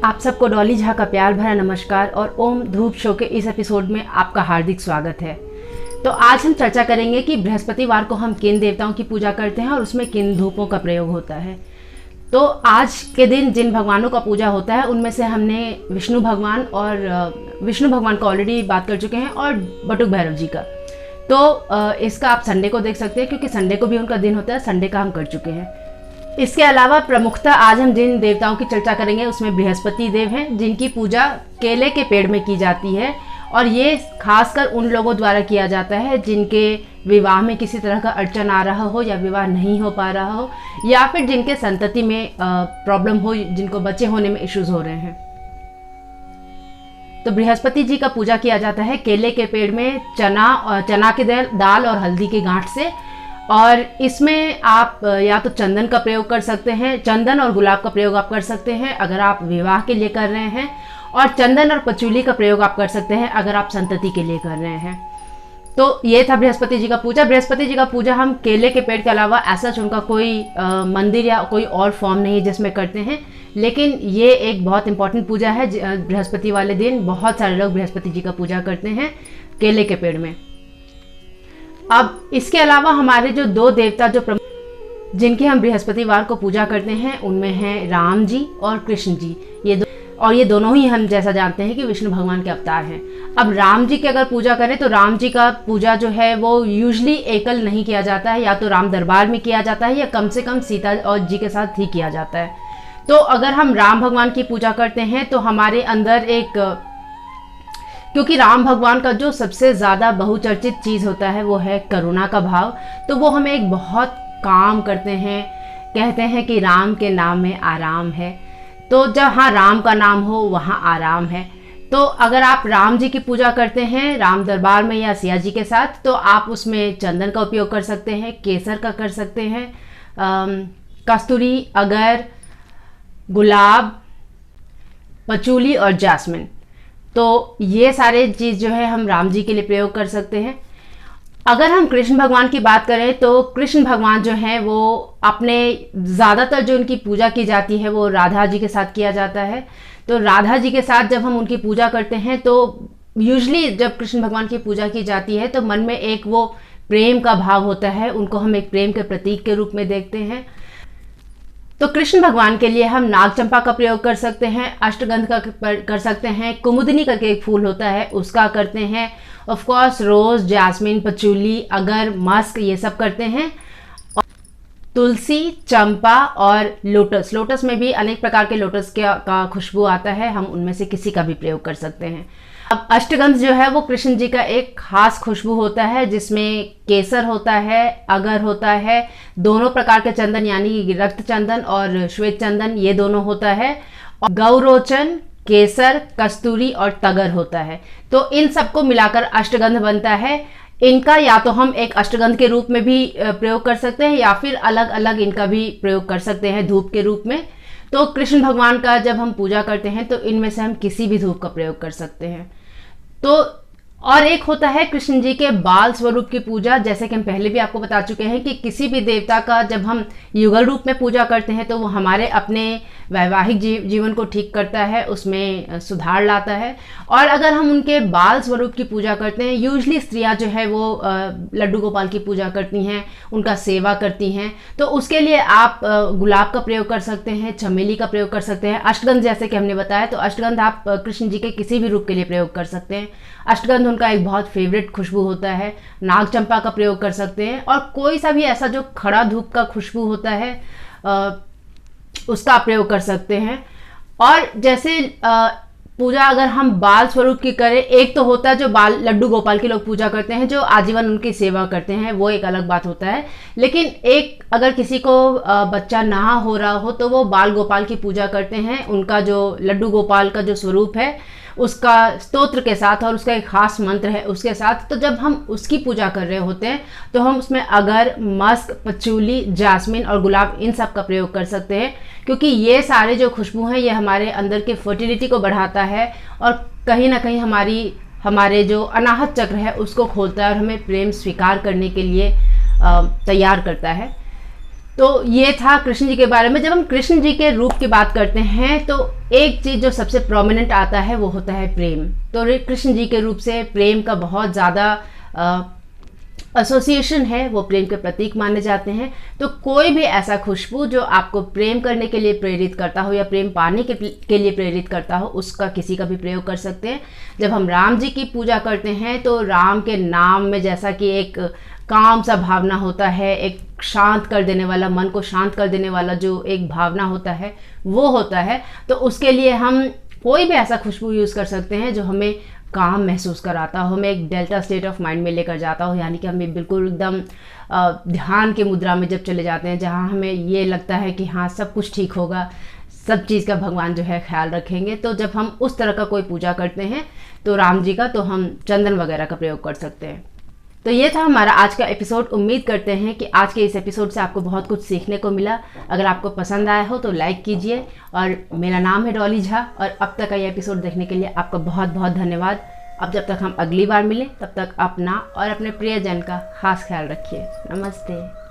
आप सबको डॉली झा का प्यार भरा नमस्कार और ओम धूप शो के इस एपिसोड में आपका हार्दिक स्वागत है। तो आज हम चर्चा करेंगे कि बृहस्पतिवार को हम किन देवताओं की पूजा करते हैं और उसमें किन धूपों का प्रयोग होता है। तो आज के दिन जिन भगवानों का पूजा होता है उनमें से हमने विष्णु भगवान का ऑलरेडी बात कर चुके हैं और बटुक भैरव जी का। तो इसका आप संडे को देख सकते हैं क्योंकि संडे को भी उनका दिन होता है, संडे का हम कर चुके हैं। इसके अलावा प्रमुखता आज हम जिन देवताओं की चर्चा करेंगे उसमें बृहस्पति देव हैं, जिनकी पूजा केले के पेड़ में की जाती है और ये खासकर उन लोगों द्वारा किया जाता है जिनके विवाह में किसी तरह का अड़चन आ रहा हो या विवाह नहीं हो पा रहा हो या फिर जिनके संतति में प्रॉब्लम हो, जिनको बच्चे होने में इश्यूज हो रहे हैं। तो बृहस्पति जी का पूजा किया जाता है केले के पेड़ में चना के दाल और हल्दी की गांठ से। और इसमें आप या तो चंदन का प्रयोग कर सकते हैं, चंदन और गुलाब का प्रयोग आप कर सकते हैं अगर आप विवाह के लिए कर रहे हैं, और चंदन और पचूली का प्रयोग आप कर सकते हैं अगर आप संतति के लिए कर रहे हैं। तो ये था बृहस्पति जी का पूजा। बृहस्पति जी का पूजा हम केले के पेड़ के अलावा ऐसा उनका कोई मंदिर या कोई और फॉर्म नहीं जिसमें करते हैं, लेकिन ये एक बहुत इंपॉर्टेंट पूजा है। बृहस्पति वाले दिन बहुत सारे लोग बृहस्पति जी का पूजा करते हैं केले के पेड़ में। अब इसके अलावा हमारे जो दो देवता जिनकी हम बृहस्पतिवार को पूजा करते हैं उनमें हैं राम जी और कृष्ण जी। ये दोनों ही हम जैसा जानते हैं कि विष्णु भगवान के अवतार हैं। अब राम जी की अगर पूजा करें तो राम जी का पूजा जो है वो यूजली एकल नहीं किया जाता है, या तो राम दरबार में किया जाता है या कम से कम सीता और जी के साथ ही किया जाता है। तो अगर हम राम भगवान की पूजा करते हैं तो हमारे अंदर क्योंकि राम भगवान का जो सबसे ज़्यादा बहुचर्चित चीज़ होता है वो है करुणा का भाव, तो वो हमें एक बहुत काम करते हैं। कहते हैं कि राम के नाम में आराम है, तो जहाँ राम का नाम हो वहाँ आराम है। तो अगर आप राम जी की पूजा करते हैं राम दरबार में या सिया जी के साथ, तो आप उसमें चंदन का उपयोग कर सकते हैं, केसर का कर सकते हैं, कस्तूरी, अगर, गुलाब, पचूली और जासमिन। तो ये सारे चीज़ जो है हम राम जी के लिए प्रयोग कर सकते हैं। अगर हम कृष्ण भगवान की बात करें तो कृष्ण भगवान जो हैं वो अपने ज़्यादातर जो उनकी पूजा की जाती है वो राधा जी के साथ किया जाता है। तो राधा जी के साथ जब हम उनकी पूजा करते हैं तो यूजली जब कृष्ण भगवान की पूजा की जाती है तो मन में एक वो प्रेम का भाव होता है, उनको हम एक प्रेम के प्रतीक के रूप में देखते हैं। तो कृष्ण भगवान के लिए हम नाग चंपा का प्रयोग कर सकते हैं, अष्टगंध का कर सकते हैं, कुमुदनी करके एक फूल होता है उसका करते हैं, of course rose, jasmine, patchouli, अगर, मस्क ये सब करते हैं। और तुलसी, चंपा और लोटस में भी अनेक प्रकार के लोटस का खुशबू आता है, हम उनमें से किसी का भी प्रयोग कर सकते हैं। अब अष्टगंध जो है वो कृष्ण जी का एक खास खुशबू होता है जिसमें केसर होता है, अगर होता है, दोनों प्रकार के चंदन यानी रक्त चंदन और श्वेत चंदन ये दोनों होता है, और गौरोचन, केसर, कस्तूरी और तगर होता है। तो इन सबको मिलाकर अष्टगंध बनता है। इनका या तो हम एक अष्टगंध के रूप में भी प्रयोग कर सकते हैं या फिर अलग अलग इनका भी प्रयोग कर सकते हैं धूप के रूप में। तो कृष्ण भगवान का जब हम पूजा करते हैं तो इनमें से हम किसी भी धूप का प्रयोग कर सकते हैं। तो और एक होता है कृष्ण जी के बाल स्वरूप की पूजा। जैसे कि हम पहले भी आपको बता चुके हैं कि किसी भी देवता का जब हम युगल रूप में पूजा करते हैं तो वो हमारे अपने वैवाहिक जीवन को ठीक करता है, उसमें सुधार लाता है। और अगर हम उनके बाल स्वरूप की पूजा करते हैं, यूजली स्त्रियां जो है वो लड्डू गोपाल की पूजा करती हैं, उनका सेवा करती हैं, तो उसके लिए आप गुलाब का प्रयोग कर सकते हैं, चमेली का प्रयोग कर सकते हैं, अष्टगंध जैसे कि हमने बताया। तो अष्टगंध आप कृष्ण जी के किसी भी रूप के लिए प्रयोग कर सकते हैं। अष्टगंध उनका एक बहुत फेवरेट खुशबू होता है। नाग चंपा का प्रयोग कर सकते हैं, और कोई सा भी ऐसा जो खड़ा धूप का खुशबू होता है उसका आप प्रयोग कर सकते हैं। और जैसे पूजा अगर हम बाल स्वरूप की करें, एक तो होता है जो बाल लड्डू गोपाल के लोग पूजा करते हैं जो आजीवन उनकी सेवा करते हैं, वो एक अलग बात होता है। लेकिन एक अगर किसी को बच्चा ना हो रहा हो तो वो बाल गोपाल की पूजा करते हैं, उनका जो लड्डू गोपाल का जो स्वरूप है उसका स्तोत्र के साथ और उसका एक खास मंत्र है उसके साथ। तो जब हम उसकी पूजा कर रहे होते हैं तो हम उसमें अगर, मस्क, पचूली, जासमिन और गुलाब इन सब का प्रयोग कर सकते हैं, क्योंकि ये सारे जो खुशबू हैं ये हमारे अंदर के फर्टिलिटी को बढ़ाता है और कहीं ना कहीं हमारे जो अनाहत चक्र है उसको खोलता है और हमें प्रेम स्वीकार करने के लिए तैयार करता है। तो ये था कृष्ण जी के बारे में। जब हम कृष्ण जी के रूप की बात करते हैं तो एक चीज़ जो सबसे प्रोमिनेंट आता है वो होता है प्रेम। तो कृष्ण जी के रूप से प्रेम का बहुत ज़्यादा एसोसिएशन है, वो प्रेम के प्रतीक माने जाते हैं। तो कोई भी ऐसा खुशबू जो आपको प्रेम करने के लिए प्रेरित करता हो या प्रेम पाने के लिए प्रेरित करता हो, उसका किसी का भी प्रयोग कर सकते हैं। जब हम राम जी की पूजा करते हैं तो राम के नाम में जैसा कि एक काम सा भावना होता है, एक शांत कर देने वाला, मन को शांत कर देने वाला जो एक भावना होता है वो होता है। तो उसके लिए हम कोई भी ऐसा खुशबू यूज़ कर सकते हैं जो हमें काम महसूस कराता हो, हमें एक डेल्टा स्टेट ऑफ माइंड में लेकर जाता हो, यानी कि हमें बिल्कुल एकदम ध्यान के मुद्रा में जब चले जाते हैं, जहाँ हमें ये लगता है कि हाँ सब कुछ ठीक होगा, सब चीज़ का भगवान जो है ख्याल रखेंगे। तो जब हम उस तरह का कोई पूजा करते हैं तो राम जी का, तो हम चंदन वगैरह का प्रयोग कर सकते हैं। तो ये था हमारा आज का एपिसोड। उम्मीद करते हैं कि आज के इस एपिसोड से आपको बहुत कुछ सीखने को मिला। अगर आपको पसंद आया हो तो लाइक कीजिए। और मेरा नाम है डॉली झा, और अब तक का ये एपिसोड देखने के लिए आपका बहुत बहुत धन्यवाद। अब जब तक हम अगली बार मिलें तब तक अपना और अपने प्रियजन का खास ख्याल रखिए। नमस्ते।